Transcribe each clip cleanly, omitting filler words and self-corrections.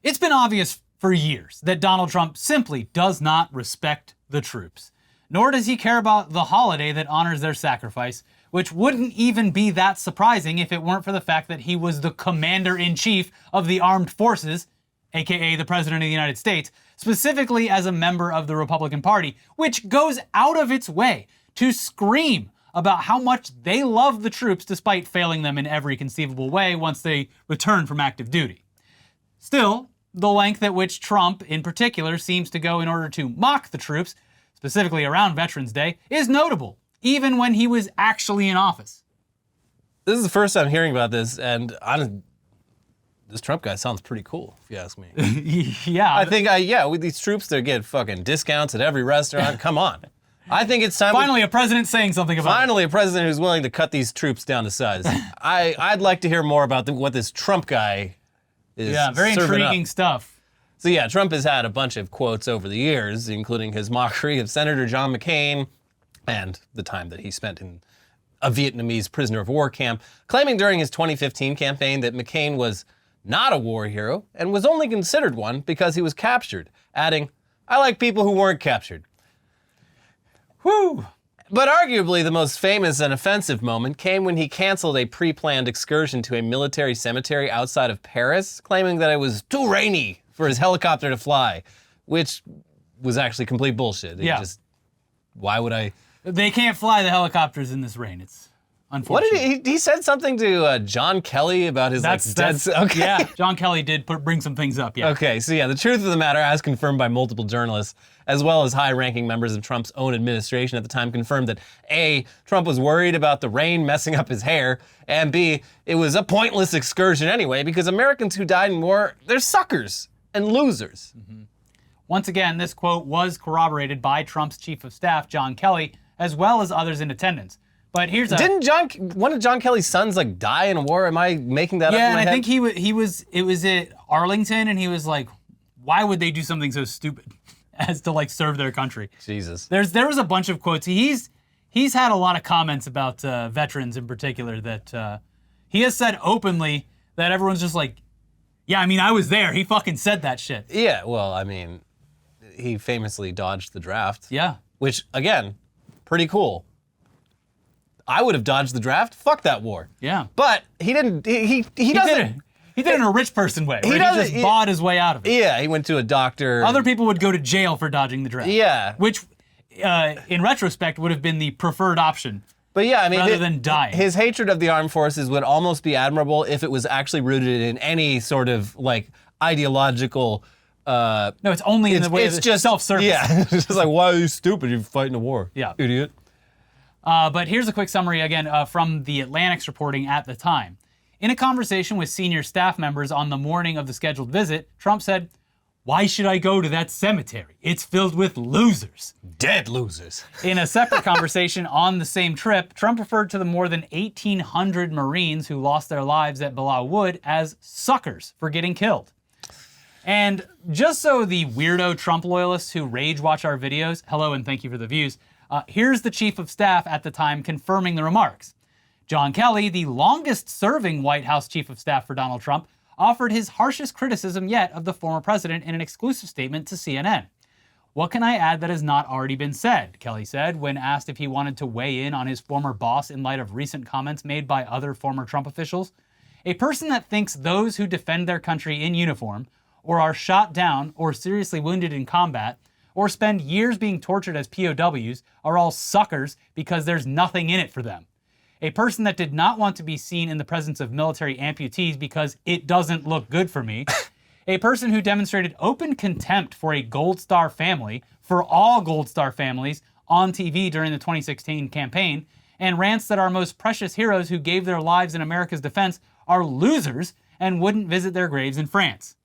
It's been obvious for years that Donald Trump simply does not respect the troops, nor does he care about the holiday that honors their sacrifice, which wouldn't even be that surprising if it weren't for the fact that he was the commander-in-chief of the armed forces, aka the President of the United States, specifically as a member of the Republican Party, which goes out of its way to scream about how much they love the troops despite failing them in every conceivable way once they return from active duty. Still, the length at which Trump, in particular, seems to go in order to mock the troops, specifically around Veterans Day, is notable, even when he was actually in office. This is the first time hearing about this, and this Trump guy sounds pretty cool, if you ask me. Yeah. I think, with these troops, they get fucking discounts at every restaurant. Come on. I think it's time. Finally, a president saying something about it. Finally, a president who's willing to cut these troops down to size. I'd like to hear more about what this Trump guy is. Yeah, very intriguing stuff. So yeah, Trump has had a bunch of quotes over the years, including his mockery of Senator John McCain and the time that he spent in a Vietnamese prisoner of war camp, claiming during his 2015 campaign that McCain was not a war hero and was only considered one because he was captured, adding, "I like people who weren't captured." Whew. But arguably the most famous and offensive moment came when he canceled a pre-planned excursion to a military cemetery outside of Paris, claiming that it was too rainy for his helicopter to fly, which was actually complete bullshit. Why would I? They can't fly the helicopters in this rain. It's unfortunate. What did he said something to John Kelly about his dead. Okay. Yeah, John Kelly did bring some things up. Yeah. Okay, so yeah, the truth of the matter, as confirmed by multiple journalists, as well as high-ranking members of Trump's own administration at the time, confirmed that A, Trump was worried about the rain messing up his hair, and B, it was a pointless excursion anyway because Americans who died in war, they're suckers and losers. Mm-hmm. Once again, this quote was corroborated by Trump's chief of staff, John Kelly, as well as others in attendance. But here's Didn't one of John Kelly's sons die in a war? Am I making that up in my head? Yeah, and I think it was at Arlington, and he was like, why would they do something so stupid as to serve their country? Jesus. There was a bunch of quotes. He's had a lot of comments about veterans in particular that he has said openly that everyone's just like, yeah, I mean, I was there. He fucking said that shit. Yeah, well, I mean, he famously dodged the draft. Yeah. Which, again, pretty cool. I would have dodged the draft. Fuck that war. Yeah. But he didn't. He doesn't. He did it in a rich person way. He just bought his way out of it. Yeah, he went to a doctor. Other people would go to jail for dodging the draft. Yeah. Which, in retrospect, would have been the preferred option. But yeah, I mean, rather than dying. His hatred of the armed forces would almost be admirable if it was actually rooted in any sort of ideological. No, it's only in the way it's just self-service. Yeah, it's just like, why are you stupid? You're fighting a war. Yeah, idiot. But here's a quick summary again from the Atlantic's reporting at the time. In a conversation with senior staff members on the morning of the scheduled visit, Trump said, "Why should I go to that cemetery? It's filled with losers." Dead losers. In a separate conversation on the same trip, Trump referred to the more than 1,800 Marines who lost their lives at Belau Wood as suckers for getting killed. And just so the weirdo Trump loyalists who rage watch our videos, hello and thank you for the views, here's the chief of staff at the time confirming the remarks. John Kelly, the longest-serving White House chief of staff for Donald Trump, offered his harshest criticism yet of the former president in an exclusive statement to CNN. "What can I add that has not already been said?" Kelly said when asked if he wanted to weigh in on his former boss in light of recent comments made by other former Trump officials. "A person that thinks those who defend their country in uniform, or are shot down or seriously wounded in combat, or spend years being tortured as POWs are all suckers because there's nothing in it for them. A person that did not want to be seen in the presence of military amputees because it doesn't look good for me. A person who demonstrated open contempt for a Gold Star family, for all Gold Star families, on TV during the 2016 campaign, and rants that our most precious heroes who gave their lives in America's defense are losers and wouldn't visit their graves in France."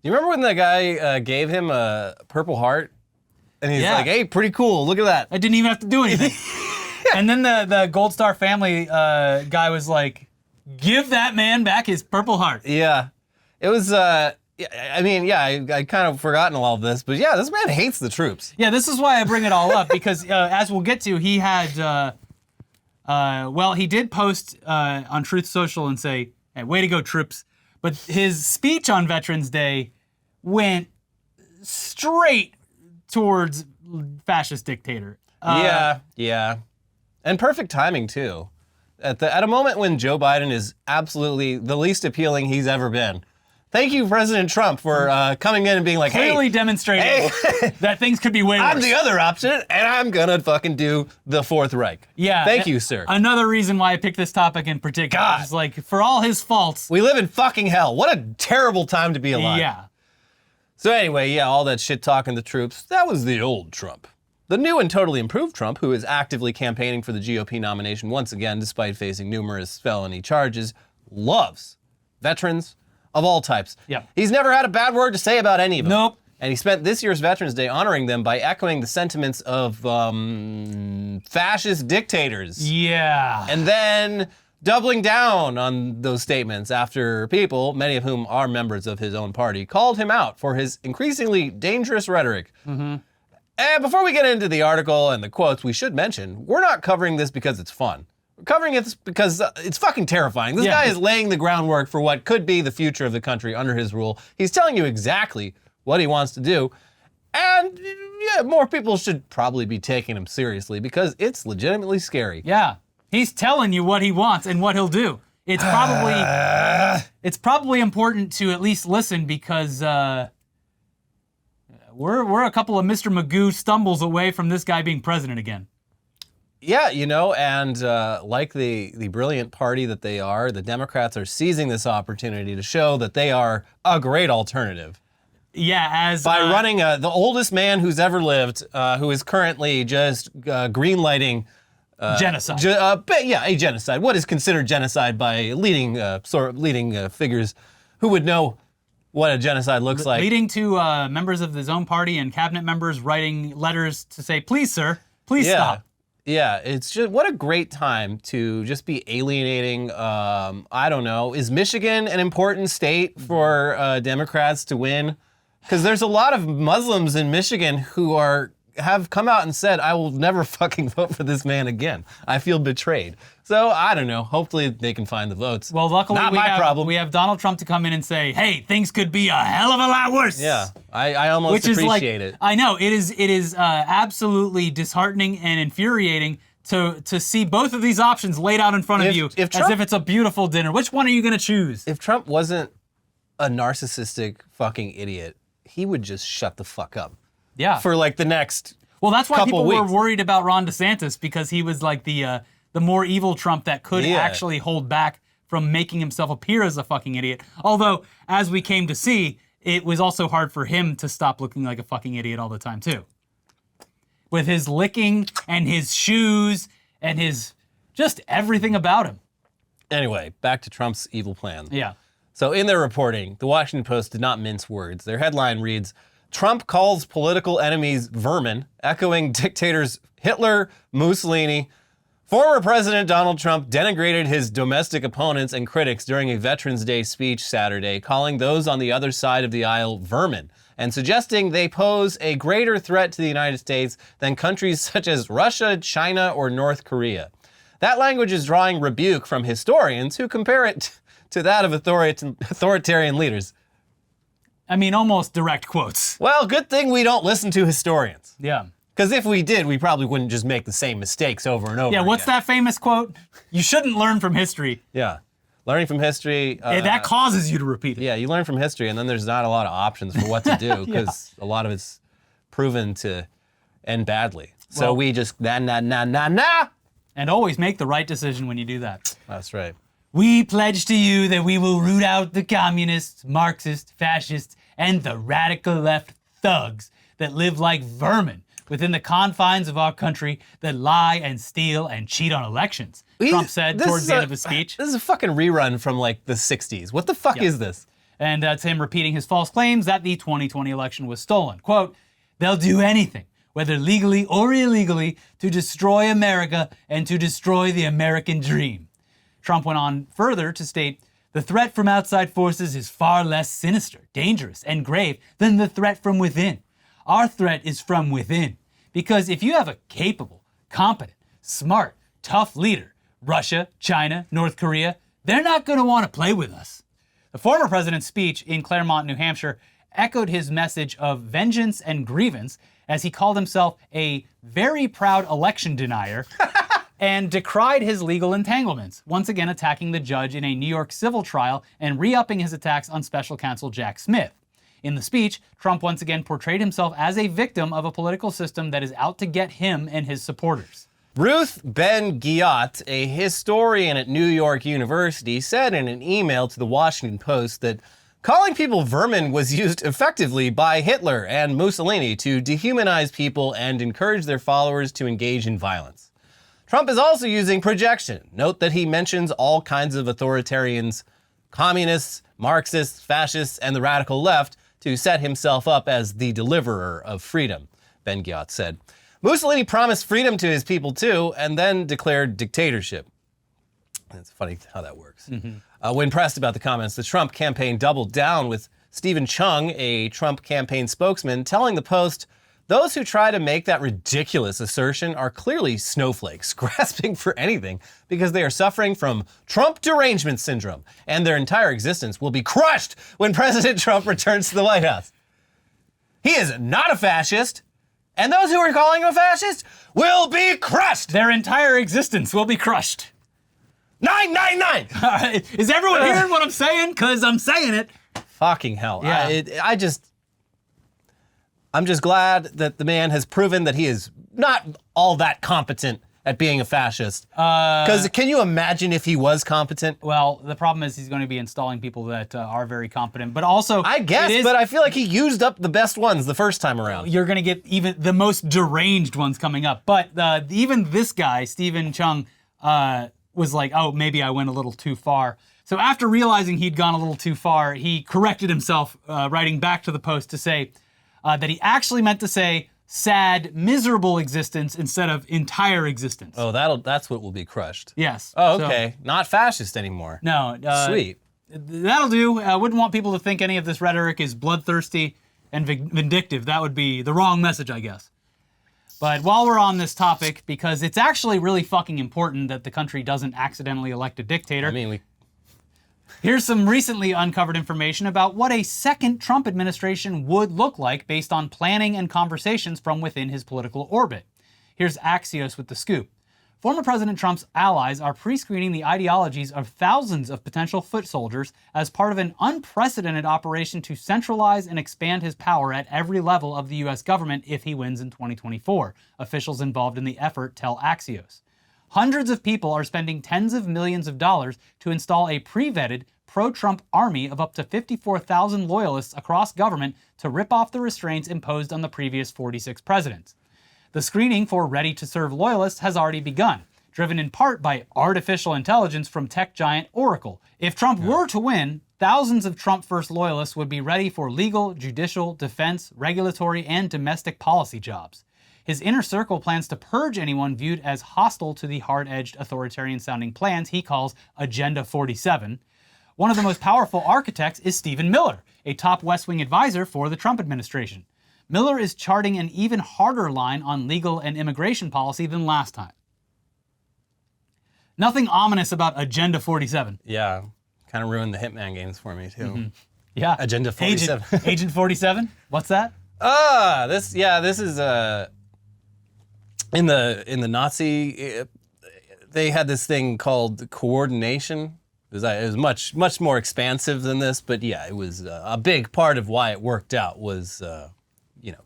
You remember when that guy gave him a Purple Heart? And he's like, hey, pretty cool, look at that. I didn't even have to do anything. And then the Gold Star family guy was like, give that man back his Purple Heart. Yeah. It was, I kind of forgotten all of this, but yeah, this man hates the troops. Yeah, this is why I bring it all up, because as we'll get to, he had, he did post on Truth Social and say, hey, way to go, troops. But his speech on Veterans Day went straight towards fascist dictator. Yeah. And perfect timing, too. At a moment when Joe Biden is absolutely the least appealing he's ever been. Thank you, President Trump, for coming in and being like, Clearly demonstrating that things could be way worse. I'm the other option, and I'm gonna fucking do the Fourth Reich. Yeah. Thank you, sir. Another reason why I picked this topic in particular God. is like, for all his faults. We live in fucking hell. What a terrible time to be alive. Yeah. So anyway, all that shit talking the troops, that was the old Trump. The new and totally improved Trump, who is actively campaigning for the GOP nomination once again, despite facing numerous felony charges, loves veterans of all types. Yeah. He's never had a bad word to say about any of them. Nope. And he spent this year's Veterans Day honoring them by echoing the sentiments of fascist dictators. Yeah. And then doubling down on those statements after people, many of whom are members of his own party, called him out for his increasingly dangerous rhetoric. Mm-hmm. And before we get into the article and the quotes, we should mention, we're not covering this because it's fun. We're covering it because it's fucking terrifying. This guy is laying the groundwork for what could be the future of the country under his rule. He's telling you exactly what he wants to do. And more people should probably be taking him seriously because it's legitimately scary. Yeah. He's telling you what he wants and what he'll do. It's probably important to at least listen because we're a couple of Mr. Magoo stumbles away from this guy being president again. Yeah, and like the brilliant party that they are, the Democrats are seizing this opportunity to show that they are a great alternative. Yeah, by running the oldest man who's ever lived, who is currently just greenlighting genocide. A genocide. What is considered genocide by leading figures who would know what a genocide looks like. Leading to members of his own party and cabinet members writing letters to say, please, sir, please stop. Yeah, it's just, what a great time to just be alienating, I don't know, is Michigan an important state for Democrats to win? Because there's a lot of Muslims in Michigan who have come out and said, I will never fucking vote for this man again. I feel betrayed. So, I don't know, hopefully they can find the votes. Well, luckily Not my problem. We have Donald Trump to come in and say, hey, things could be a hell of a lot worse. Yeah, I almost appreciate it. I know, it is absolutely disheartening and infuriating to see both of these options laid out in front of you as if it's a beautiful dinner. Which one are you going to choose? If Trump wasn't a narcissistic fucking idiot, he would just shut the fuck up. Yeah. For like the next Well, that's why people weeks. were worried about Ron DeSantis, because he was like the more evil Trump that could actually hold back from making himself appear as a fucking idiot. Although, as we came to see, it was also hard for him to stop looking like a fucking idiot all the time, too. With his licking and his shoes and his just everything about him. Anyway, back to Trump's evil plan. Yeah. So in their reporting, the Washington Post did not mince words. Their headline reads, Trump calls political enemies vermin, echoing dictators Hitler, Mussolini. Former President Donald Trump denigrated his domestic opponents and critics during a Veterans Day speech Saturday, calling those on the other side of the aisle vermin, and suggesting they pose a greater threat to the United States than countries such as Russia, China, or North Korea. That language is drawing rebuke from historians who compare it to that of authoritarian leaders. I mean, almost direct quotes. Well, good thing we don't listen to historians. Yeah. Because if we did, we probably wouldn't just make the same mistakes over and over Yeah, what's again. that famous quote? You shouldn't learn from history. Yeah. Learning from history. That causes you to repeat it. Yeah, you learn from history, and then there's not a lot of options for what to do, because a lot of it's proven to end badly. So we just, nah. And always make the right decision when you do that. That's right. We pledge to you that we will root out the communists, Marxists, fascists, and the radical left thugs that live like vermin within the confines of our country that lie and steal and cheat on elections, Trump said towards the end of his speech. This is a fucking rerun from like the 60s. What the fuck is this? And it's him repeating his false claims that the 2020 election was stolen. Quote, they'll do anything, whether legally or illegally, to destroy America and to destroy the American dream. Trump went on further to state, the threat from outside forces is far less sinister, dangerous, and grave than the threat from within. Our threat is from within. Because if you have a capable, competent, smart, tough leader, Russia, China, North Korea, they're not going to want to play with us. The former president's speech in Claremont, New Hampshire, echoed his message of vengeance and grievance as he called himself a very proud election denier and decried his legal entanglements, once again attacking the judge in a New York civil trial and re-upping his attacks on special counsel Jack Smith. In the speech, Trump once again portrayed himself as a victim of a political system that is out to get him and his supporters. Ruth Ben-Ghiat, a historian at New York University, said in an email to the Washington Post that calling people vermin was used effectively by Hitler and Mussolini to dehumanize people and encourage their followers to engage in violence. Trump is also using projection. Note that he mentions all kinds of authoritarians, communists, Marxists, fascists, and the radical left to set himself up as the deliverer of freedom, Ben-Ghiat said. Mussolini promised freedom to his people too, and then declared dictatorship. It's funny how that works. When pressed about the comments, the Trump campaign doubled down with Stephen Chung, a Trump campaign spokesman, telling the Post, "Those who try to make that ridiculous assertion are clearly snowflakes, grasping for anything because they are suffering from Trump derangement syndrome, and their entire existence will be crushed when President Trump returns to the White House. He is not a fascist, and those who are calling him a fascist will be crushed. Their entire existence will be crushed." 999! Is everyone hearing what I'm saying? Because I'm saying it. Fucking hell. Yeah. I'm just glad that the man has proven that he is not all that competent at being a fascist. Because can you imagine if he was competent? Well, the problem is he's going to be installing people that are very competent, but also I guess, but I feel like he used up the best ones the first time around. You're going to get even the most deranged ones coming up. But even this guy, Stephen Chung, was like, oh, maybe I went a little too far. So after realizing he'd gone a little too far, he corrected himself, writing back to the Post to say that he actually meant to say sad, miserable existence instead of entire existence. Oh, that's what will be crushed. Yes. Oh, okay. Not fascist anymore. No. Sweet. That'll do. I wouldn't want people to think any of this rhetoric is bloodthirsty and vindictive. That would be the wrong message, I guess. But while we're on this topic, because it's actually really fucking important that the country doesn't accidentally elect a dictator. I mean, Here's some recently uncovered information about what a second Trump administration would look like based on planning and conversations from within his political orbit. Here's Axios with the scoop. Former President Trump's allies are pre-screening the ideologies of thousands of potential foot soldiers as part of an unprecedented operation to centralize and expand his power at every level of the U.S. government if he wins in 2024, officials involved in the effort tell Axios. Hundreds of people are spending tens of millions of dollars to install a pre-vetted, pro-Trump army of up to 54,000 loyalists across government to rip off the restraints imposed on the previous 46 presidents. The screening for ready-to-serve loyalists has already begun, driven in part by artificial intelligence from tech giant Oracle. If Trump were to win, thousands of Trump-first loyalists would be ready for legal, judicial, defense, regulatory, and domestic policy jobs. His inner circle plans to purge anyone viewed as hostile to the hard-edged, authoritarian-sounding plans he calls Agenda 47. One of the most powerful architects is Stephen Miller, a top West Wing advisor for the Trump administration. Miller is charting an even harder line on legal and immigration policy than last time. Nothing ominous about Agenda 47. yeah, kind of ruined the Hitman games for me too. Mm-hmm. Yeah. Agenda 47. Agent 47? What's that? This is in the Nazi, they had this thing called coordination. It was much more expansive than this, but yeah, it was a big part of why it worked out was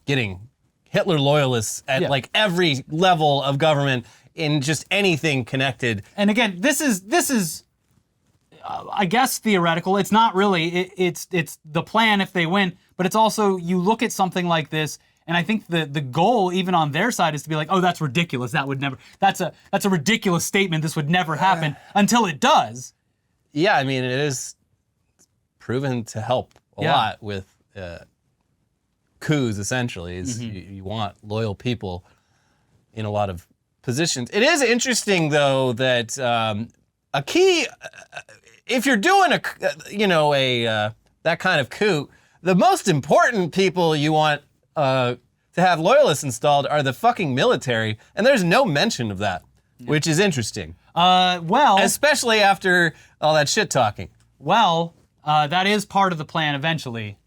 getting Hitler loyalists at like every level of government in just anything connected. And again, this is I guess theoretical. It's not really. It's the plan if they win, but it's also you look at something like this. And I think the goal, even on their side, is to be like, oh, that's ridiculous. That would never. That's a ridiculous statement. This would never happen until it does. Yeah, I mean, it is proven to help a lot with coups. Essentially, is you want loyal people in a lot of positions. It is interesting, though, that a key, if you're doing that kind of coup, the most important people you want to have loyalists installed are the fucking military, and there's no mention of that, which is interesting. Well, especially after all that shit talking. Well, that is part of the plan eventually.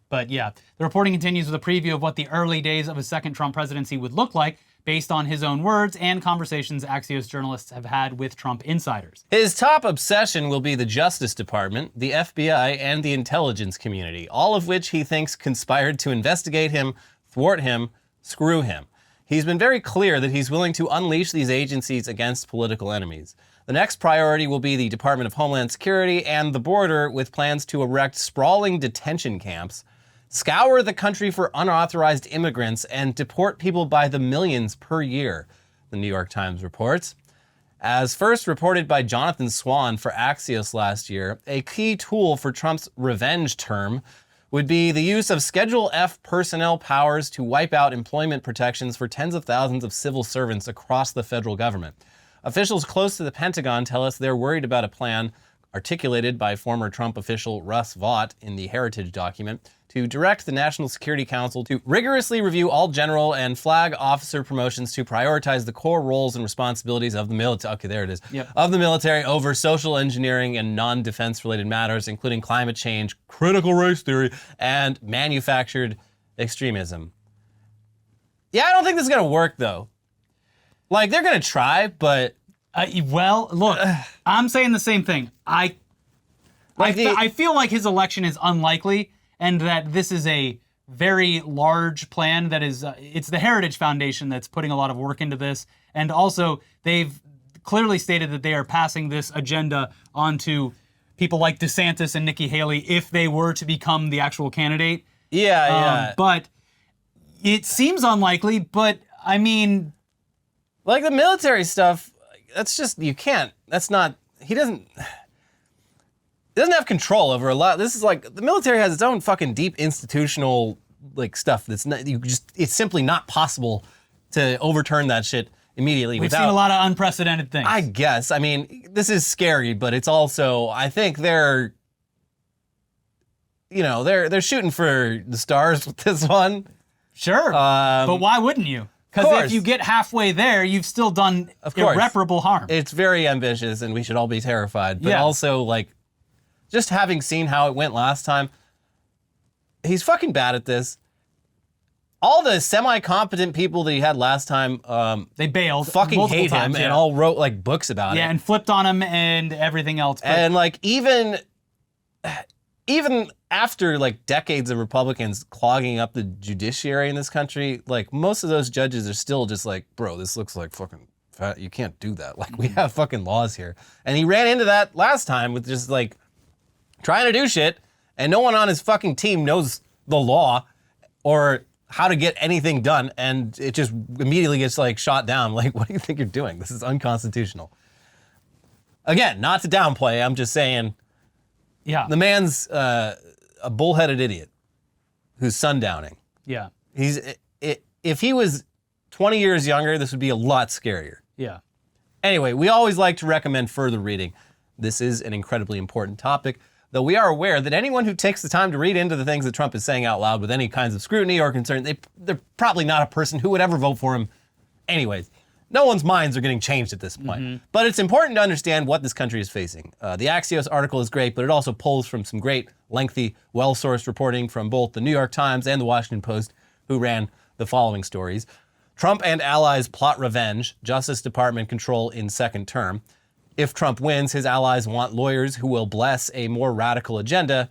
But yeah, the reporting continues with a preview of what the early days of a second Trump presidency would look like, based on his own words and conversations Axios journalists have had with Trump insiders. His top obsession will be the Justice Department, the FBI, and the intelligence community, all of which he thinks conspired to investigate him, thwart him, screw him. He's been very clear that he's willing to unleash these agencies against political enemies. The next priority will be the Department of Homeland Security and the border, with plans to erect sprawling detention camps, scour the country for unauthorized immigrants, and deport people by the millions per year, the New York Times reports. As first reported by Jonathan Swan for Axios last year, a key tool for Trump's revenge term would be the use of Schedule F personnel powers to wipe out employment protections for tens of thousands of civil servants across the federal government. Officials close to the Pentagon tell us they're worried about a plan articulated by former Trump official Russ Vought in the Heritage document to direct the National Security Council to rigorously review all general and flag officer promotions to prioritize the core roles and responsibilities of the military. Okay, there it is. Yep. Of the military over social engineering and non-defense related matters, including climate change, critical race theory, and manufactured extremism. Yeah, I don't think this is gonna work though. Like, they're gonna try, but Well, look, I'm saying the same thing. I feel like his election is unlikely, and that this is a very large plan that is, it's the Heritage Foundation that's putting a lot of work into this. And also, they've clearly stated that they are passing this agenda on to people like DeSantis and Nikki Haley if they were to become the actual candidate. yeah. But it seems unlikely, but I mean... Like the military stuff, that's just, you can't, that's not, he doesn't have control over a lot. This is like, the military has its own fucking deep institutional like stuff that's not, it's simply not possible to overturn that shit immediately. We've seen a lot of unprecedented things. I guess. I mean, this is scary, but it's also, I think they're shooting for the stars with this one. Sure, but why wouldn't you? Because if you get halfway there, you've still done irreparable harm. It's very ambitious, and we should all be terrified. But also, like, just having seen how it went last time, he's fucking bad at this. All the semi-competent people that he had last time, they bailed. Fucking hate him, and all wrote like books about it. Yeah, and flipped on him and everything else. But and like even after like decades of Republicans clogging up the judiciary in this country, like most of those judges are still just like, bro, this looks like fucking fat. You can't do that. Like, we have fucking laws here. And he ran into that last time with just like trying to do shit, and no one on his fucking team knows the law or how to get anything done, and it just immediately gets like shot down. Like, what do you think you're doing? This is unconstitutional. Again, not to downplay, I'm just saying, yeah, the man's a bullheaded idiot who's sundowning. Yeah. If he was 20 years younger, this would be a lot scarier. Yeah. Anyway, we always like to recommend further reading. This is an incredibly important topic, though we are aware that anyone who takes the time to read into the things that Trump is saying out loud with any kinds of scrutiny or concern, they're probably not a person who would ever vote for him anyways. No one's minds are getting changed at this point. Mm-hmm. But it's important to understand what this country is facing. The Axios article is great, but it also pulls from some great, lengthy, well-sourced reporting from both the New York Times and the Washington Post, who ran the following stories. Trump and allies plot revenge, Justice Department control in second term. If Trump wins, his allies want lawyers who will bless a more radical agenda.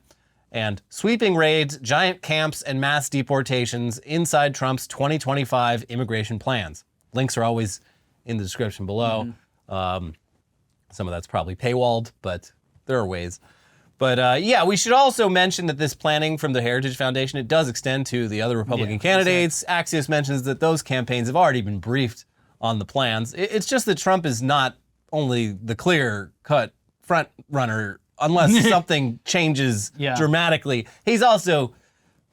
And sweeping raids, giant camps, and mass deportations inside Trump's 2025 immigration plans. Links are always in the description below. Mm-hmm. Some of that's probably paywalled, but there are ways. But yeah, we should also mention that this planning from the Heritage Foundation, it does extend to the other Republican candidates. Exactly. Axios mentions that those campaigns have already been briefed on the plans. It's just that Trump is not only the clear-cut front runner unless something changes dramatically. He's also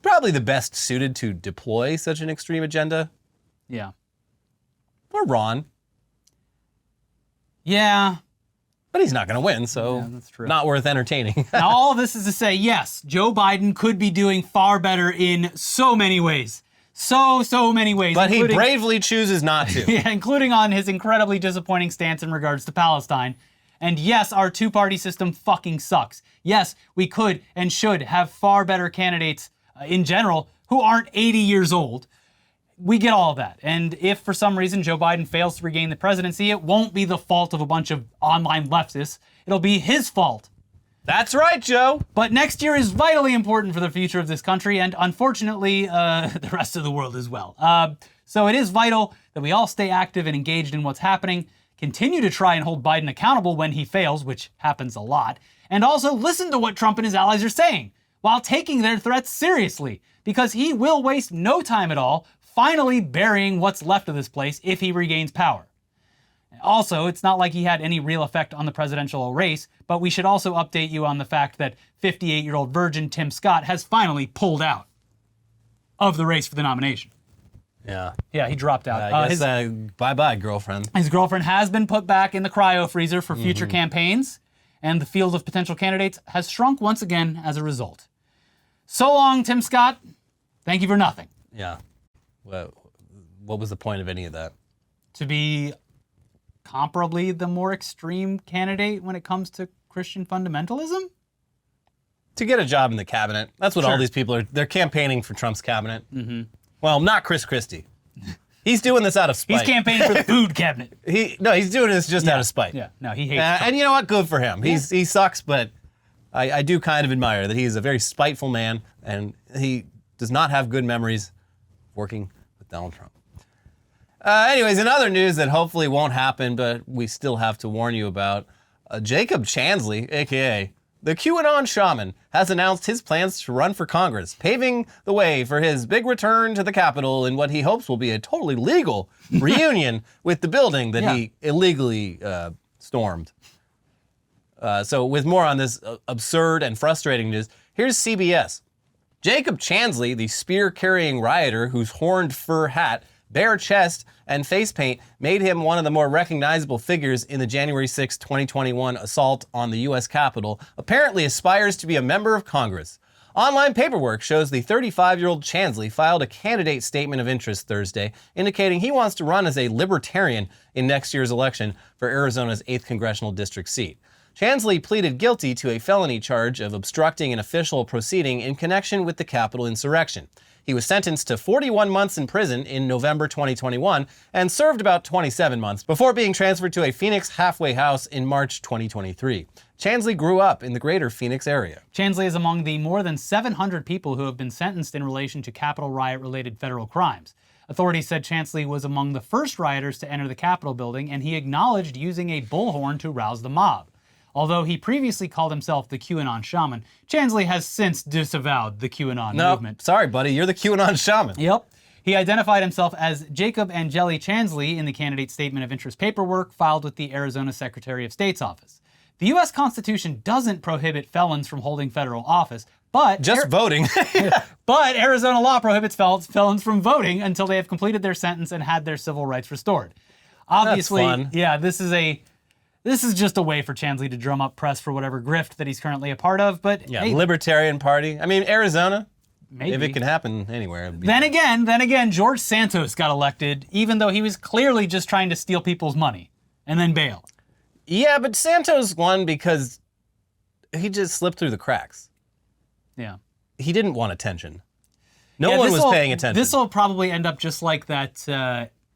probably the best suited to deploy such an extreme agenda. Yeah. Or Ron. Yeah. But he's not going to win, so that's true. Not worth entertaining. Now, all of this is to say, yes, Joe Biden could be doing far better in so many ways. So many ways. But he bravely chooses not to. Yeah, including on his incredibly disappointing stance in regards to Palestine. And yes, our two-party system fucking sucks. Yes, we could and should have far better candidates in general who aren't 80 years old. We get all of that. And if for some reason Joe Biden fails to regain the presidency, it won't be the fault of a bunch of online leftists. It'll be his fault. That's right, Joe. But next year is vitally important for the future of this country and unfortunately the rest of the world as well. So it is vital that we all stay active and engaged in what's happening, continue to try and hold Biden accountable when he fails, which happens a lot, and also listen to what Trump and his allies are saying while taking their threats seriously, because he will waste no time at all finally burying what's left of this place if he regains power. Also, it's not like he had any real effect on the presidential race, but we should also update you on the fact that 58-year-old virgin Tim Scott has finally pulled out of the race for the nomination. Yeah. Yeah, he dropped out. I guess bye-bye, girlfriend. His girlfriend has been put back in the cryo freezer for future campaigns, and the field of potential candidates has shrunk once again as a result. So long, Tim Scott. Thank you for nothing. Yeah. What was the point of any of that? To be comparably the more extreme candidate when it comes to Christian fundamentalism? To get a job in the cabinet. That's what all Sure. these people are. They're campaigning for Trump's cabinet. Well, not Chris Christie. He's doing this out of spite. He's campaigning for the food cabinet. He's doing this just out of spite. Yeah, no, he hates Trump. And you know what? Good for him. He sucks, but I do kind of admire that he's a very spiteful man, and he does not have good memories working with Donald Trump. Anyways, in other news that hopefully won't happen, but we still have to warn you about, Jacob Chansley, a.k.a. the QAnon Shaman, has announced his plans to run for Congress, paving the way for his big return to the Capitol in what he hopes will be a totally legal reunion with the building that he illegally stormed. So with more on this absurd and frustrating news, here's CBS. Jacob Chansley, the spear-carrying rioter whose horned fur hat, bare chest, and face paint made him one of the more recognizable figures in the January 6, 2021 assault on the U.S. Capitol, apparently aspires to be a member of Congress. Online paperwork shows the 35-year-old Chansley filed a candidate statement of interest Thursday, indicating he wants to run as a libertarian in next year's election for Arizona's 8th congressional district seat. Chansley pleaded guilty to a felony charge of obstructing an official proceeding in connection with the Capitol insurrection. He was sentenced to 41 months in prison in November 2021 and served about 27 months before being transferred to a Phoenix halfway house in March 2023. Chansley grew up in the greater Phoenix area. Chansley is among the more than 700 people who have been sentenced in relation to Capitol riot-related federal crimes. Authorities said Chansley was among the first rioters to enter the Capitol building, and he acknowledged using a bullhorn to rouse the mob. Although he previously called himself the QAnon Shaman, Chansley has since disavowed the QAnon movement. Sorry, buddy, you're the QAnon Shaman. Yep. He identified himself as Jacob Angeli Chansley in the candidate statement of interest paperwork filed with the Arizona Secretary of State's office. The U.S. Constitution doesn't prohibit felons from holding federal office, but Just voting. but Arizona law prohibits felons from voting until they have completed their sentence and had their civil rights restored. Obviously, fun. yeah, this is just a way for Chansley to drum up press for whatever grift that he's currently a part of, but Yeah, hey, Libertarian Party. I mean, Arizona, maybe. if it can happen anywhere. It'd be Then again, George Santos got elected, even though he was clearly just trying to steal people's money and then bail. Yeah, but Santos won because he just slipped through the cracks. Yeah. He didn't want attention. No Yeah, one was paying attention. This will probably end up just like that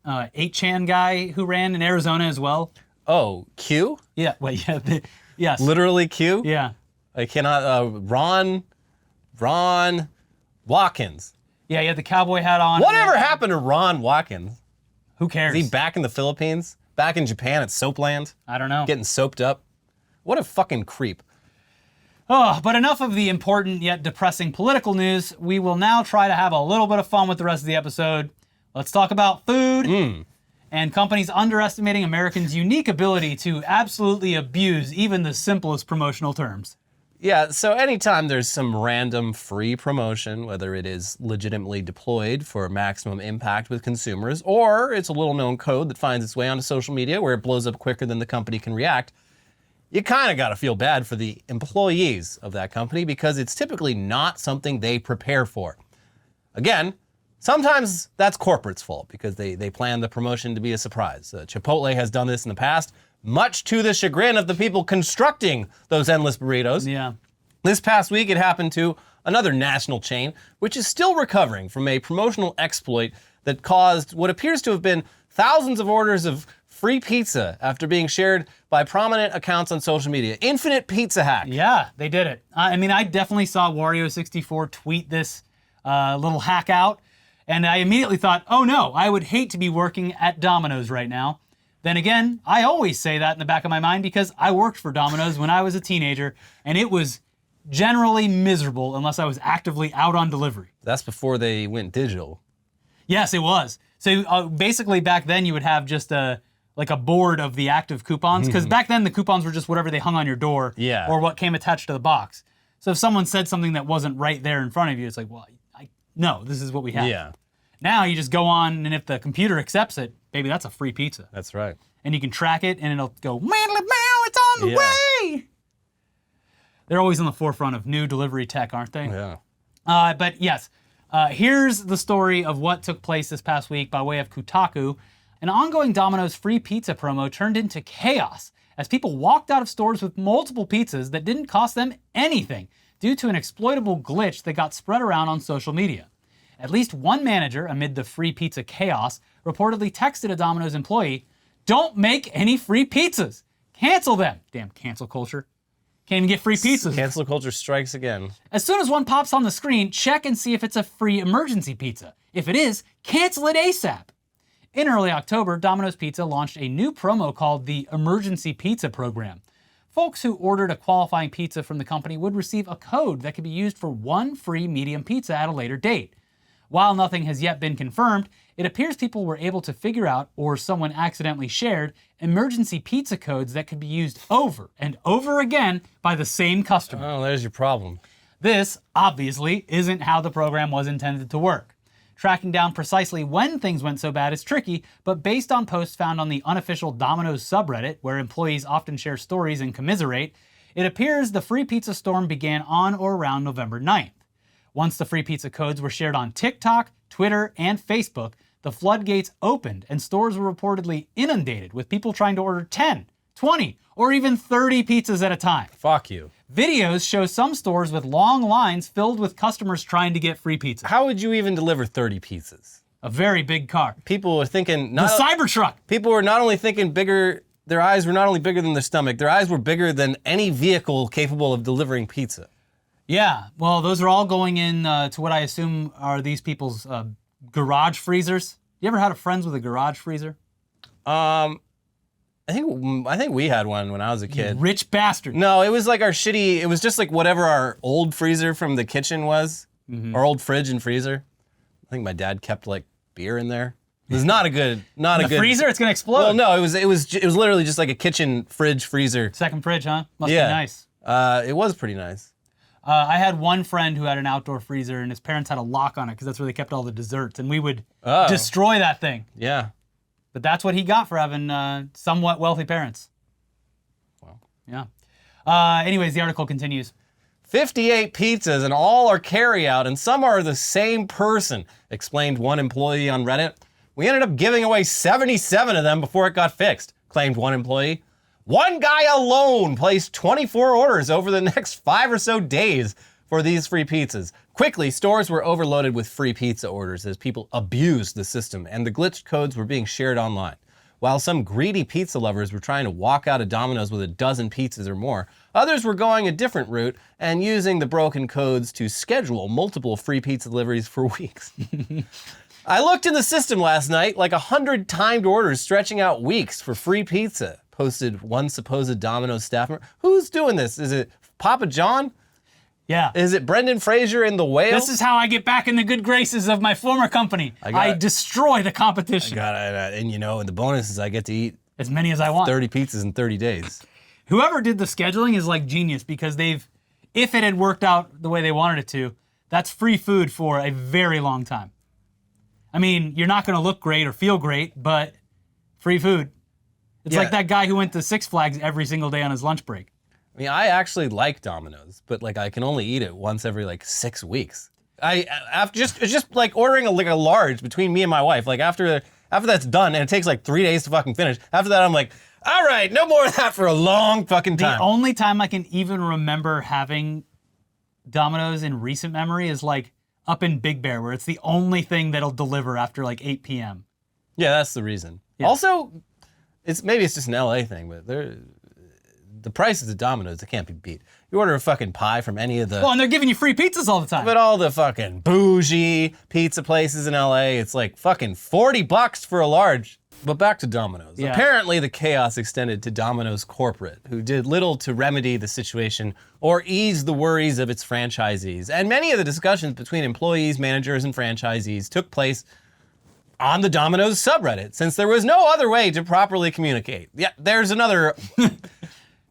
8chan guy who ran in Arizona as well. Oh, Q? Yeah, wait, yeah, yes. Literally Q? Yeah. I cannot, Ron Watkins. Yeah, he had the cowboy hat on. Whatever happened to Ron Watkins? Who cares? Is he back in the Philippines? Back in Japan at Soapland? I don't know. Getting soaped up? What a fucking creep. Oh, but enough of the important yet depressing political news. We will now try to have a little bit of fun with the rest of the episode. Let's talk about food and companies underestimating Americans' unique ability to absolutely abuse even the simplest promotional terms. Yeah, so anytime there's some random free promotion, whether it is legitimately deployed for maximum impact with consumers, or it's a little known code that finds its way onto social media where it blows up quicker than the company can react, you kind of got to feel bad for the employees of that company because it's typically not something they prepare for. Again, sometimes that's corporate's fault because they plan the promotion to be a surprise. Chipotle has done this in the past. much to the chagrin of the people constructing those endless burritos. Yeah. This past week, it happened to another national chain, which is still recovering from a promotional exploit that caused what appears to have been thousands of orders of free pizza after being shared by prominent accounts on social media. Infinite Pizza Hack. Yeah, they did it. I mean, I definitely saw Wario64 tweet this little hack out, and I immediately thought, oh no, I would hate to be working at Domino's right now. Then again, I always say that in the back of my mind because I worked for Domino's when I was a teenager, and it was generally miserable unless I was actively out on delivery. That's before they went digital. Yes, it was. So basically back then you would have just a board of the active coupons, because back then the coupons were just whatever they hung on your door or what came attached to the box. So if someone said something that wasn't right there in front of you, it's like, well, no, this is what we have. Yeah. Now you just go on, and if the computer accepts it, baby, that's a free pizza. That's right. And you can track it, and it'll go, meow, it's on the way. They're always on the forefront of new delivery tech, aren't they? Yeah. But yes, here's the story of what took place this past week by way of Kotaku. An ongoing Domino's free pizza promo turned into chaos as people walked out of stores with multiple pizzas that didn't cost them anything due to an exploitable glitch that got spread around on social media. At least one manager, amid the free pizza chaos, reportedly texted a Domino's employee, "Don't make any free pizzas. Cancel them." Damn cancel culture. Can't even get free pizzas. Cancel culture strikes again. As soon as one pops on the screen, check and see if it's a free emergency pizza. If it is, cancel it ASAP. In early October, Domino's Pizza launched a new promo called the Emergency Pizza Program. Folks who ordered a qualifying pizza from the company would receive a code that could be used for one free medium pizza at a later date. While nothing has yet been confirmed, it appears people were able to figure out, or someone accidentally shared, emergency pizza codes that could be used over and over again by the same customer. Oh, there's your problem. This, obviously, isn't how the program was intended to work. Tracking down precisely when things went so bad is tricky, but based on posts found on the unofficial Domino's subreddit, where employees often share stories and commiserate, it appears the free pizza storm began on or around November 9th. Once the free pizza codes were shared on TikTok, Twitter, and Facebook, the floodgates opened and stores were reportedly inundated with people trying to order 10, 20, or even 30 pizzas at a time. Fuck you. Videos show some stores with long lines filled with customers trying to get free pizza. How would you even deliver 30 pizzas? A very big car. People were thinking... The Cybertruck! People were not only thinking bigger, their eyes were not only bigger than their stomach, their eyes were bigger than any vehicle capable of delivering pizza. Yeah, well, those are all going in to what I assume are these people's garage freezers. You ever had a friend with a garage freezer? I think we had one when I was a kid. You rich bastard. No, it was like our shitty, it was just like whatever our old freezer from the kitchen was. Our old fridge and freezer. I think my dad kept like beer in there. It was not a good, freezer, it's gonna explode. Well, no, it was literally just like a kitchen fridge freezer. Second fridge, huh? Must be nice. It was pretty nice. I had one friend who had an outdoor freezer, and his parents had a lock on it because that's where they kept all the desserts, and we would destroy that thing. Yeah. But that's what he got for having somewhat wealthy parents. Wow. Yeah. Anyways, the article continues. 58 pizzas and all are carry-out and some are the same person, explained one employee on Reddit. We ended up giving away 77 of them before it got fixed, claimed one employee. One guy alone placed 24 orders over the next 5 or so days for these free pizzas. Quickly, stores were overloaded with free pizza orders as people abused the system and the glitched codes were being shared online. While some greedy pizza lovers were trying to walk out of Domino's with a dozen pizzas or more, others were going a different route and using the broken codes to schedule multiple free pizza deliveries for weeks. I looked in the system last night, like 100 timed orders stretching out weeks for free pizza, posted one supposed Domino's staff member. Who's doing this? Is it Papa John? Yeah. Is it Brendan Fraser in The Whale? This is how I get back in the good graces of my former company. I destroy the competition. And the bonus is I get to eat as many as I want. 30 pizzas in 30 days. Whoever did the scheduling is like genius because if it had worked out the way they wanted it to, that's free food for a very long time. I mean, you're not going to look great or feel great, but free food. It's like that guy who went to Six Flags every single day on his lunch break. I mean, I actually like Domino's, but like I can only eat it once every like 6 weeks. It's just like ordering a large between me and my wife. Like after that's done, and it takes like 3 days to fucking finish. After that, I'm like, All right, no more of that for a long fucking The time. only time I can even remember having Domino's in recent memory is like up in Big Bear, where it's the only thing that'll deliver after like 8 p.m. Yeah, that's the reason. Yeah. Also, maybe it's just an LA thing, but the prices of Domino's, they can't be beat. You order a fucking pie from any of the... Well, and they're giving you free pizzas all the time. But all the fucking bougie pizza places in LA, it's like fucking $40 for a large. But back to Domino's. Yeah. Apparently the chaos extended to Domino's corporate, who did little to remedy the situation or ease the worries of its franchisees. And many of the discussions between employees, managers, and franchisees took place on the Domino's subreddit, since there was no other way to properly communicate. Yeah, there's another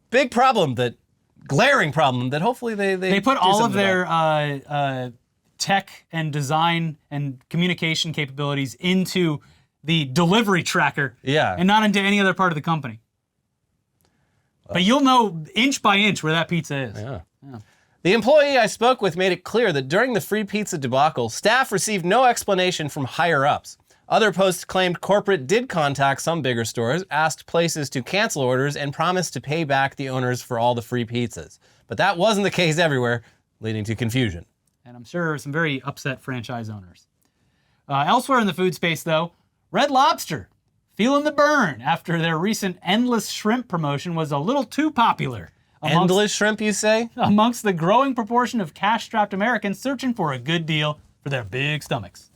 big problem, glaring problem that hopefully they put do all of something their about. tech and design and communication capabilities into the delivery tracker, Yeah. and not into any other part of the company. But you'll know inch by inch where that pizza is. Yeah. The employee I spoke with made it clear that during the free pizza debacle, staff received no explanation from higher-ups. Other posts claimed corporate did contact some bigger stores, asked places to cancel orders, and promised to pay back the owners for all the free pizzas. But that wasn't the case everywhere, leading to confusion. And I'm sure some very upset franchise owners. Elsewhere in the food space, though, Red Lobster feeling the burn after their recent endless shrimp promotion was a little too popular. Endless shrimp, you say? Amongst the growing proportion of cash-strapped Americans searching for a good deal for their big stomachs.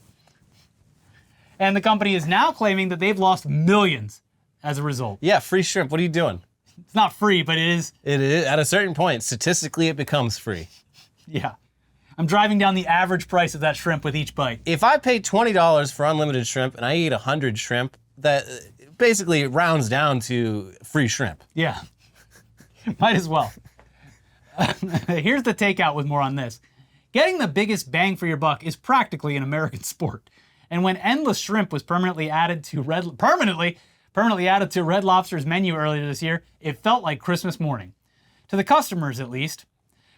And the company is now claiming that they've lost millions as a result. Yeah, free shrimp. What are you doing? It's not free, but it is. It is at a certain point. Statistically, it becomes free. Yeah. I'm driving down the average price of that shrimp with each bite. If I pay $20 for unlimited shrimp and I eat 100 shrimp, that basically rounds down to free shrimp. Yeah. Might as well. Here's the takeout with more on this. Getting the biggest bang for your buck is practically an American sport. And when endless shrimp was permanently added to Red Lobster's menu earlier this year, it felt like Christmas morning. To the customers, at least.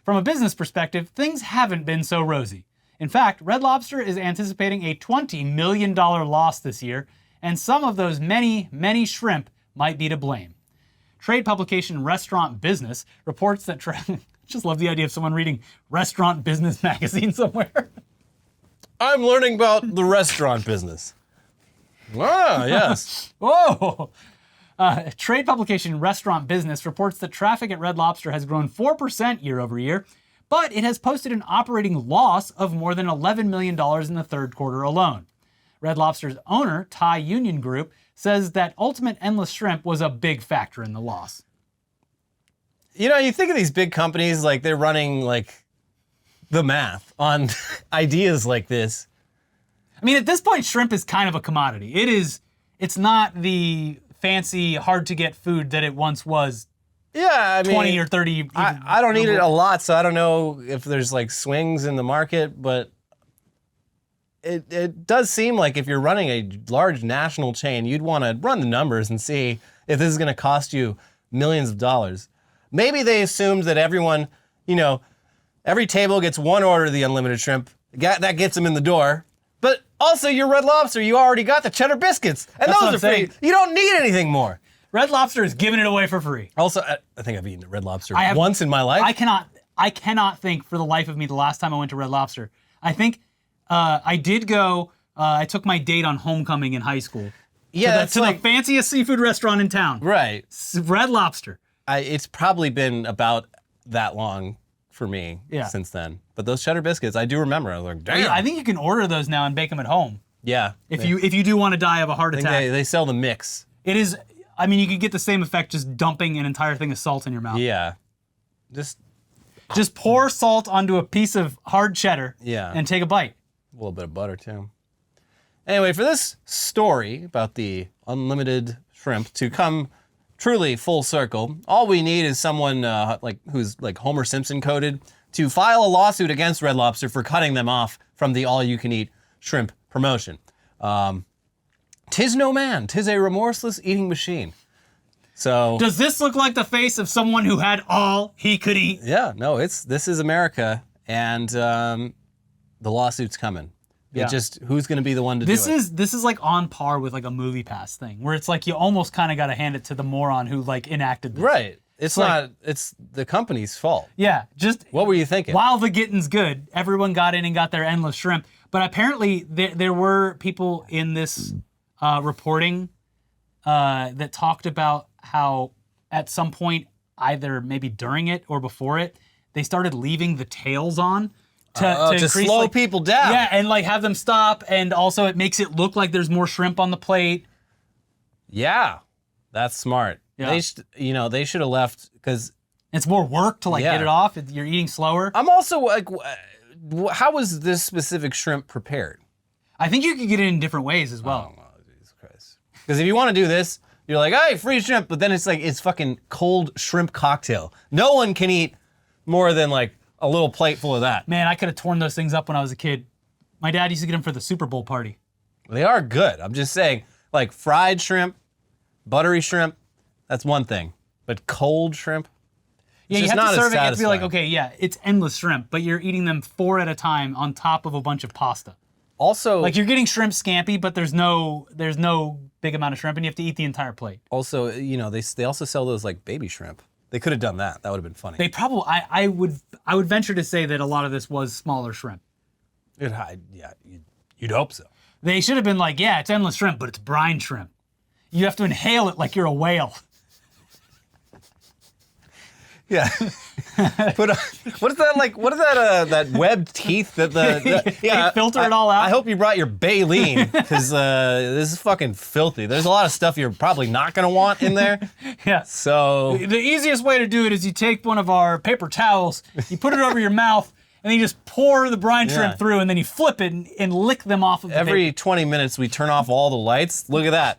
From a business perspective, things haven't been so rosy. In fact, Red Lobster is anticipating a $20 million loss this year, and some of those many, many shrimp might be to blame. Trade publication Restaurant Business reports that... just love the idea of someone reading Restaurant Business magazine somewhere. I'm learning about the restaurant business. Ah, yes. Whoa! Trade publication Restaurant Business reports that traffic at Red Lobster has grown 4% year over year, but it has posted an operating loss of more than $11 million in the third quarter alone. Red Lobster's owner, Thai Union Group, says that Ultimate Endless Shrimp was a big factor in the loss. You know, you think of these big companies like they're running like the math on ideas like this. I mean, at this point, shrimp is kind of a commodity. It's not the fancy, hard-to-get food that it once was. Yeah, I mean, 20 or 30. I don't eat it a lot, so I don't know if there's like swings in the market, but it does seem like if you're running a large national chain, you'd want to run the numbers and see if this is going to cost you millions of dollars. Maybe they assumed that everyone, every table gets one order of the unlimited shrimp. That gets them in the door. But also, you're Red Lobster. You already got the cheddar biscuits, and That's those what are I'm free. saying. You don't need anything more. Red Lobster is giving it away for free. Also, I think I've eaten at Red Lobster I have- once in my life. I cannot think for the life of me the last time I went to Red Lobster. I think I did go. I took my date on homecoming in high school. Yeah, to the fanciest seafood restaurant in town. Right. Red Lobster. It's probably been about that long for me since then. But those cheddar biscuits, I do remember. I was like, damn. Yeah, I think you can order those now and bake them at home. Yeah. If you do want to die of a heart attack. They sell the mix. It is. I mean, you could get the same effect just dumping an entire thing of salt in your mouth. Yeah. Just pour salt onto a piece of hard cheddar. Yeah. And take a bite. A little bit of butter too. Anyway, for this story about the unlimited shrimp to come truly full circle, all we need is someone who's like Homer Simpson coded to file a lawsuit against Red Lobster for cutting them off from the all-you-can-eat shrimp promotion. Tis no man, tis a remorseless eating machine. So Does this look like the face of someone who had all he could eat? yeah, no, this is America, and the lawsuit's coming. Yeah. It's just who's going to be the one to This do it. is like on par with like a Movie Pass thing, where it's like you almost kind of got to hand it to the moron who like enacted this. Right. It's like- not. It's the company's fault. Yeah, just What were you thinking? while the getting's good, everyone got in and got their endless shrimp. But apparently there were people in this reporting that talked about how at some point, either maybe during it or before it, they started leaving the tails on to increase, slow like, people down. Yeah, and like have them stop, and also it makes it look like there's more shrimp on the plate. Yeah, that's smart. Yeah. They should have left because It's more work to like Yeah. get it off. You're eating slower. I'm also like, how was this specific shrimp prepared? I think you could get it in different ways as well. Oh, Jesus Christ. Because if you want to do this, you're like, hey, free shrimp, but then it's like, it's fucking cold shrimp cocktail. No one can eat more than like a little plate full of that. Man, I could have torn those things up when I was a kid. My dad used to get them for the Super Bowl party. They are good. I'm just saying, like fried shrimp, buttery shrimp, that's one thing. But cold shrimp, Yeah, it's you just have not to as serve it. You have to be like, satisfying. okay, yeah, it's endless shrimp, but you're eating them 4 at a time on top of a bunch of pasta. Also, Like you're getting shrimp scampi, but there's no big amount of shrimp, and you have to eat the entire plate. they also sell those like baby shrimp. They could have done that. That would have been funny. They probably, I would venture to say that a lot of this was smaller shrimp. You'd hope so. They should have been like, yeah, it's endless shrimp, but it's brine shrimp. You have to inhale it like you're a whale. Yeah. What is that like? What is that? That webbed teeth that They filter it all out? I hope you brought your baleen because this is fucking filthy. There's a lot of stuff you're probably not gonna want in there. Yeah. So The easiest way to do it is you take one of our paper towels, you put it over your mouth, and then you just pour the brine shrimp Yeah. through, and then you flip it and lick them off of the every paper. 20 minutes we turn off all the lights. Look at that.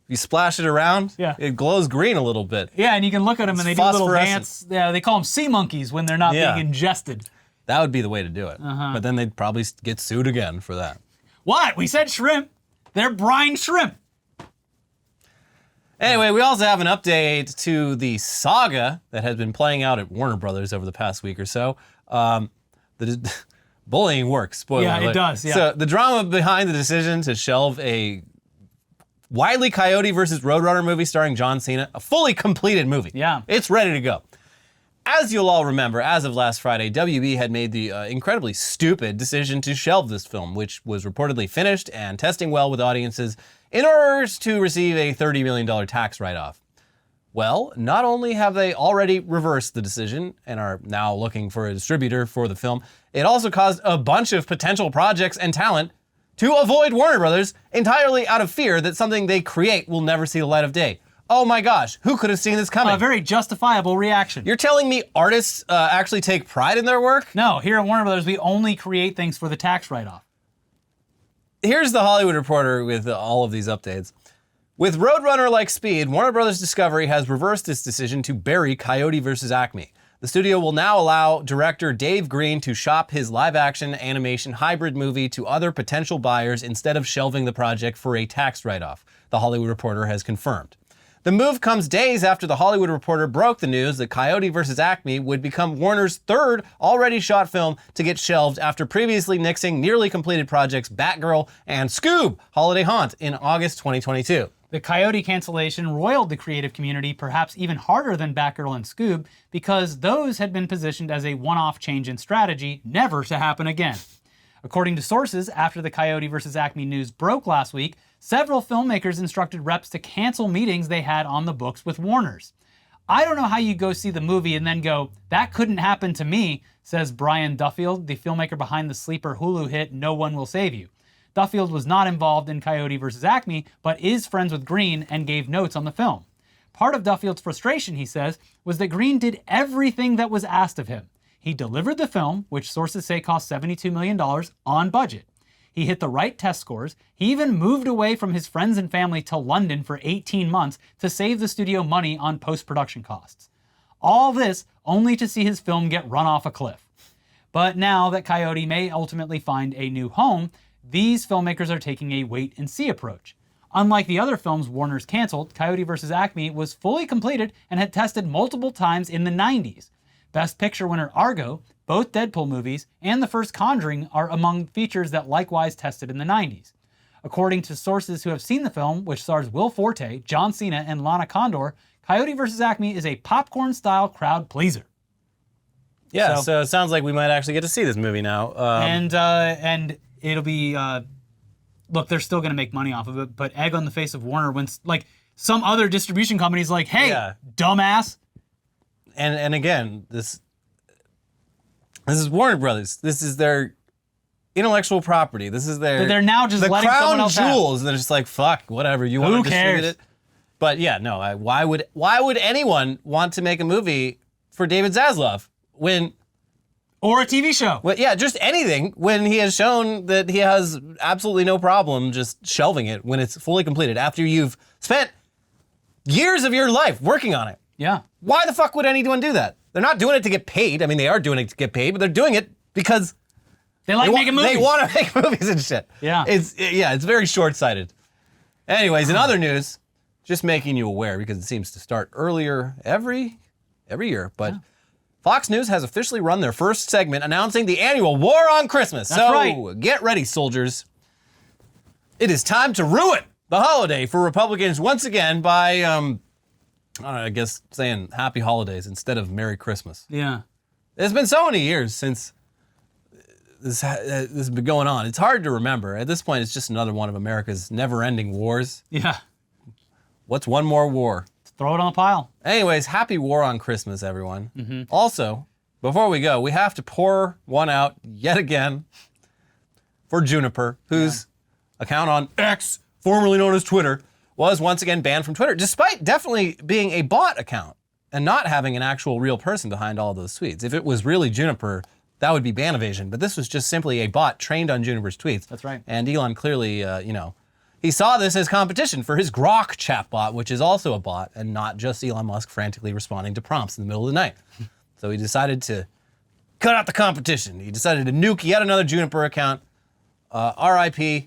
You splash it around. Yeah. It glows green a little bit. Yeah, and you can look at them and they do a little phosphorescent. dance. Yeah, they call them sea monkeys when they're not Yeah. being ingested. That would be the way to do it. Uh-huh. But then they'd probably get sued again for that. What? We said shrimp. They're brine shrimp. Anyway, we also have an update to the saga that has been playing out at Warner Brothers over the past week or so. Bullying works. Spoiler Yeah, it alert. does, yeah. So the drama behind the decision to shelve a Wile E. Coyote versus Roadrunner movie starring John Cena, a fully completed movie. Yeah. It's ready to go. As you'll all remember, as of last Friday, WB had made the incredibly stupid decision to shelve this film, which was reportedly finished and testing well with audiences in order to receive a $30 million tax write-off. Well, not only have they already reversed the decision and are now looking for a distributor for the film, it also caused a bunch of potential projects and talent to avoid Warner Brothers entirely out of fear that something they create will never see the light of day. Oh my gosh, who could have seen this coming? A very justifiable reaction. You're telling me artists actually take pride in their work? No, here at Warner Brothers, we only create things for the tax write-off. Here's the Hollywood Reporter with all of these updates. With Roadrunner-like speed, Warner Brothers Discovery has reversed its decision to bury Coyote vs. ACME. The studio will now allow director Dave Green to shop his live-action animation hybrid movie to other potential buyers instead of shelving the project for a tax write-off, the Hollywood Reporter has confirmed. The move comes days after the Hollywood Reporter broke the news that Coyote vs. ACME would become Warner's third already shot film to get shelved after previously nixing nearly completed projects Batgirl and Scoob! Holiday Haunt in August 2022. The Coyote cancellation roiled the creative community perhaps even harder than Batgirl and Scoob because those had been positioned as a one-off change in strategy, never to happen again. According to sources, after the Coyote vs. ACME news broke last week, several filmmakers instructed reps to cancel meetings they had on the books with Warner's. I don't know how you go see the movie and then go, that couldn't happen to me, says Brian Duffield, the filmmaker behind the sleeper Hulu hit No One Will Save You. Duffield was not involved in Coyote vs. ACME, but is friends with Green and gave notes on the film. Part of Duffield's frustration, he says, was that Green did everything that was asked of him. He delivered the film, which sources say cost $72 million, on budget. He hit the right test scores. He even moved away from his friends and family to London for 18 months to save the studio money on post-production costs. All this only to see his film get run off a cliff. But now that Coyote may ultimately find a new home, these filmmakers are taking a wait-and-see approach. Unlike the other films Warner's canceled, Coyote vs. ACME was fully completed and had tested multiple times in the 90s. Best Picture winner Argo, both Deadpool movies, and the first Conjuring are among features that likewise tested in the 90s. According to sources who have seen the film, which stars Will Forte, John Cena, and Lana Condor, Coyote vs. ACME is a popcorn-style crowd pleaser. Yeah, so it sounds like we might actually get to see this movie now. And it'll be, look, they're still going to make money off of it, but egg on the face of Warner when, like, some other distribution company's like, hey, dumbass. And again, this is Warner Brothers. This is their intellectual property. This is their... They're now just letting someone else crown jewels. And they're just like, fuck, whatever, you want to distribute it? But yeah, no, why would anyone want to make a movie for David Zaslav when... Or a TV show. Well, yeah, just anything when he has shown that he has absolutely no problem just shelving it when it's fully completed after you've spent years of your life working on it. Yeah. Why the fuck would anyone do that? They're not doing it to get paid. I mean, they are doing it to get paid, but they're doing it because they like making movies. They want to make movies and shit. Yeah. It's very short-sighted. Anyways, in other news, just making you aware because it seems to start earlier every year, but Fox News has officially run their first segment announcing the annual War on Christmas. That's right. Get ready, soldiers. It is time to ruin the holiday for Republicans once again by, I don't know, I guess saying Happy Holidays instead of Merry Christmas. Yeah. It's been so many years since this has been going on. It's hard to remember. At this point, it's just another one of America's never-ending wars. Yeah. What's one more war? Throw it on the pile. Anyways, happy War on Christmas, everyone. Also, before we go, we have to pour one out yet again for Juniper, whose account on X, formerly known as Twitter, was once again banned from Twitter, despite definitely being a bot account and not having an actual real person behind all those tweets. If it was really Juniper, that would be ban evasion, but this was just simply a bot trained on Juniper's tweets. That's right. And Elon clearly, he saw this as competition for his Grok chatbot, which is also a bot and not just Elon Musk frantically responding to prompts in the middle of the night. So he decided to cut out the competition. He decided to nuke yet another Juniper account, RIP.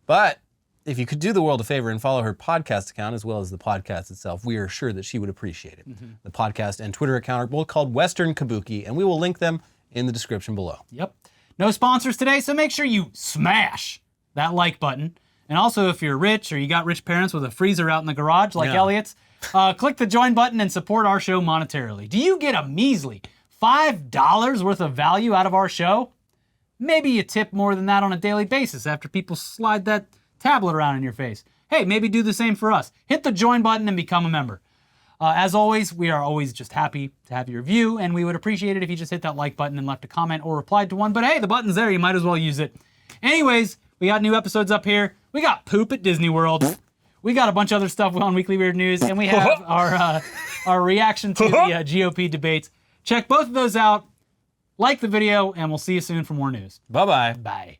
But if you could do the world a favor and follow her podcast account as well as the podcast itself, we are sure that she would appreciate it. The podcast and Twitter account are both called Western Kabuki, and we will link them in the description below. Yep. No sponsors today, so make sure you smash that like button. And also, if you're rich or you got rich parents with a freezer out in the garage like Elliot's, click the join button and support our show monetarily. Do you get a measly $5 worth of value out of our show? Maybe you tip more than that on a daily basis after people slide that tablet around in your face. Hey, maybe do the same for us. Hit the join button and become a member. As always, we are always just happy to have your review, and we would appreciate it if you just hit that like button and left a comment or replied to one. But hey, the button's there. You might as well use it. Anyways, we got new episodes up here. We got poop at Disney World. We got a bunch of other stuff on Weekly Weird News, and we have our reaction to the GOP debates. Check both of those out. Like the video, and we'll see you soon for more news. Bye-bye. Bye.